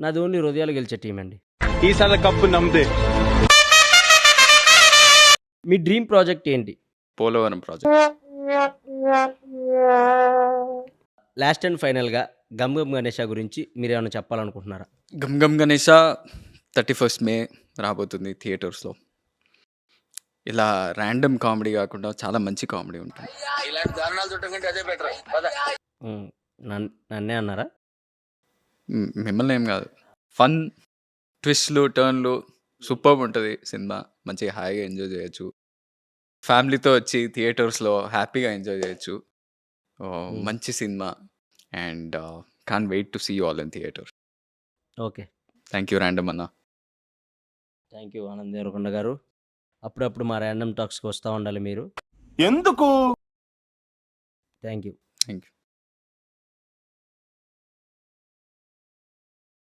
నాది ఓన్లీ హృదయాలు గెలిచే టీమ్ అండి. ఈసారి కప్పు నమ్మదే. మీ డ్రీమ్ ప్రాజెక్ట్ ఏంటి? పోలవరం ప్రాజెక్ట్. లాస్ట్ అండ్ ఫైనల్‌గా 'గమ్ గమ్ గణేష' గురించి మీరేమన్నా చెప్పాలనుకుంటున్నారా? గమ్ గమ్ గణేష 31st మే రాబోతుంది థియేటర్స్‌లో. ఇలా ర్యాండమ్ కామెడీ కాకుండా చాలా మంచి కామెడీ ఉంటుంది. ఇలాంటి దారుణాలు చూడటం కంటే అదే బెటర్. హ్మ్. నన్నే అన్నారా? మిమ్మల్ని ఏం కాదు. ఫన్, ట్విస్ట్‌లు, టర్న్‌లు సూపర్బ్ ఉంటది సినిమా. మంచిగా హాయిగా ఎంజాయ్ చేయొచ్చు. ఫ్యామిలీతో వచ్చి థియేటర్స్‌లో హ్యాపీగా ఎంజాయ్ చేయొచ్చు. మంచి cinema and can't wait to see you all in theatre. Okay. Thank you random అన్న. థ్యాంక్ యూ ఆనంద్ దేవరకొండ గారు. అప్పుడప్పుడు మా ర్యాండమ్ టాక్స్‌కి వస్తా ఉండాలి మీరు. ఎందుకు? Thank you. Thank you.